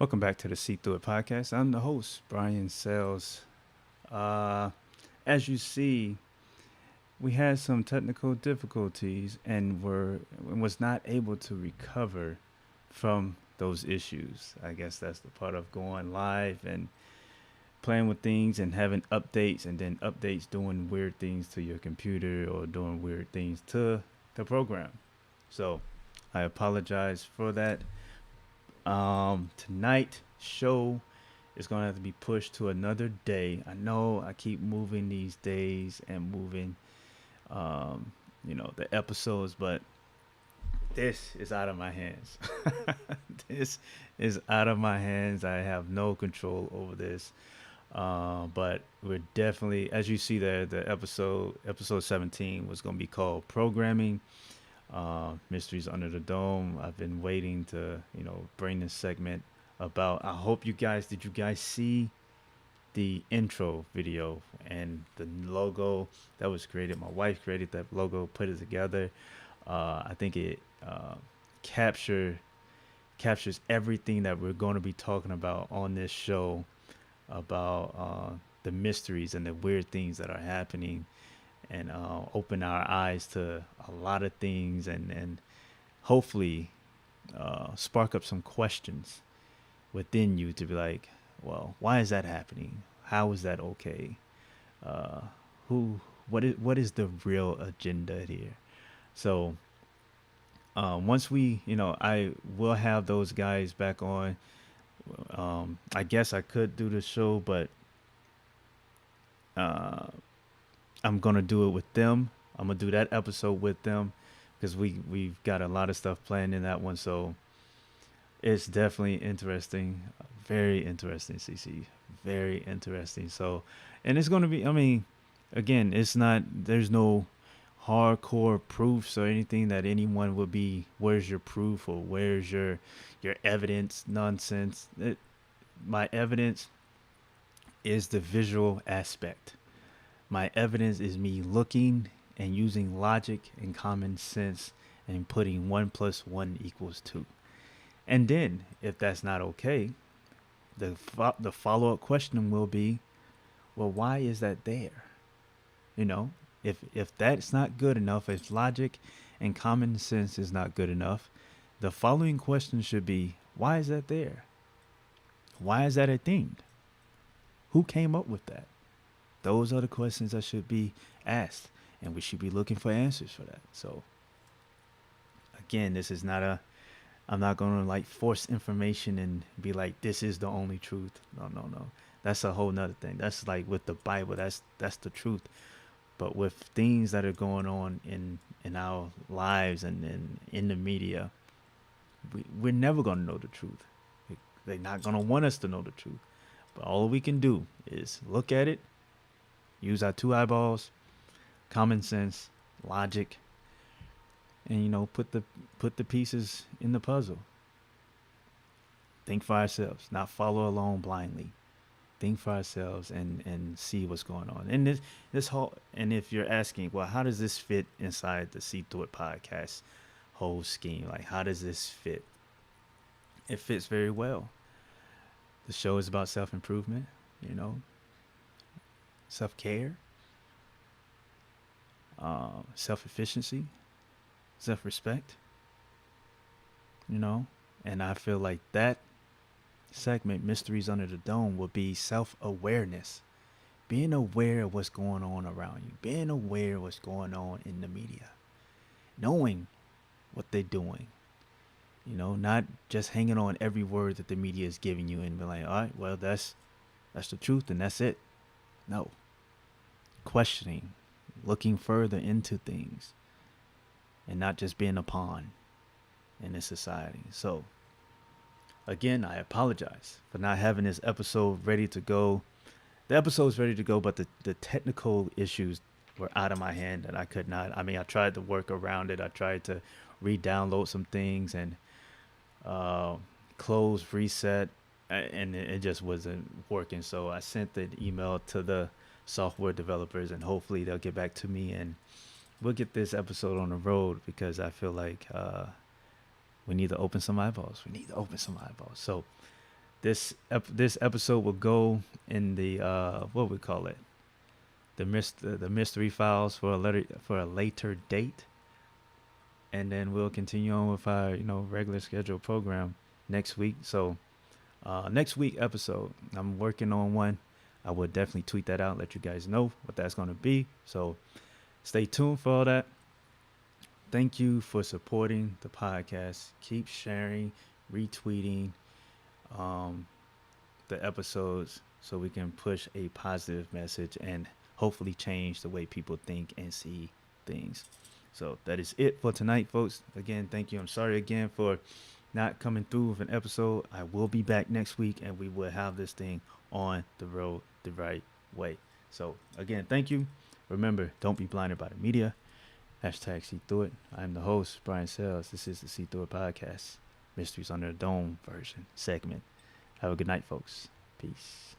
Welcome back to the See Through It podcast. I'm the host, Brian Sales. Uh, as you see, we had some technical difficulties and was not able to recover from those issues. I guess that's the part of going live and playing with things and having updates, and then updates doing weird things to your computer or doing weird things to the program. So I apologize for that. Tonight show is gonna have to be pushed to another day. I know I keep moving these days and moving, um, the episodes, but this is out of my hands. This is out of my hands. I have no control over this. But we're definitely, as you see there, the episode 17 was gonna be called programming. Mysteries Under the Dome. I've been waiting to, bring this segment about. I hope did you guys see the intro video and the logo that was created? My wife created that logo, put it together. I think it capture captures everything that we're going to be talking about on this show about the mysteries and the weird things that are happening, and open our eyes to a lot of things, and hopefully spark up some questions within you to be like, well, why is that happening? How is that okay? Uh, who? What is the real agenda here? So once I will have those guys back on. I guess I could do the show, but uh, I'm gonna do it with them. I'm gonna do that episode with them because we've got a lot of stuff planned in that one. So it's definitely interesting, very interesting, CC, very interesting. So, and it's gonna be. I mean, again, it's not. There's no hardcore proofs or anything that anyone would be. Where's your proof or where's your evidence? Nonsense. My evidence is the visual aspect. My evidence is me looking and using logic and common sense and putting 1 plus 1 equals 2. And then, if that's not okay, the follow up question will be, well, why is that there? You know, if that's not good enough, if logic and common sense is not good enough, the following question should be, why is that there? Why is that a thing? Who came up with that? Those are the questions that should be asked, and we should be looking for answers for that. So, again, this is not a. I'm not gonna like force information and be like, this is the only truth. No, no, no. That's a whole nother thing. That's like with the Bible. That's the truth. But with things that are going on in our lives and in the media, we're never gonna know the truth. They're not gonna want us to know the truth. But all we can do is look at it, use our two eyeballs, common sense, logic, and put the pieces in the puzzle. Think for ourselves, not follow along blindly. Think for ourselves and see what's going on. And this whole, and if you're asking, well, how does this fit inside the See Through It podcast whole scheme? Like, how does this fit? It fits very well. The show is about self improvement, self care, self efficiency, self respect, and I feel like that segment, Mysteries Under the Dome, will be self awareness. Being aware of what's going on around you, being aware of what's going on in the media, knowing what they're doing, not just hanging on every word that the media is giving you and be like, all right, well, that's the truth and that's it. No. Questioning, looking further into things, and not just being a pawn in this society. So, again, I apologize for not having this episode ready to go. The episode's ready to go, but the technical issues were out of my hand and I could not. I mean, I tried to work around it. I tried to re-download some things and close, reset, and it just wasn't working. So I sent the email to the software developers, and hopefully they'll get back to me and we'll get this episode on the road, because I feel like we need to open some eyeballs. We need to open some eyeballs. So This episode will go in the what we call it, the mystery files for a later date, and then we'll continue on with our regular scheduled program next week. So next week episode, I'm working on one. I will definitely tweet that out, let you guys know what that's going to be. So stay tuned for all that. Thank you for supporting the podcast. Keep sharing, retweeting um, the episodes so we can push a positive message and hopefully change the way people think and see things. So that is it for tonight, folks. Again, thank you. I'm sorry again for not coming through with an episode. I will be back next week and we will have this thing on the road the right way. So again, thank you. Remember, don't be blinded by the media. Hashtag See Through It. I'm the host, Brian Sells. This is the See Through It Podcast. Mysteries Under the Dome version segment. Have a good night, folks. Peace.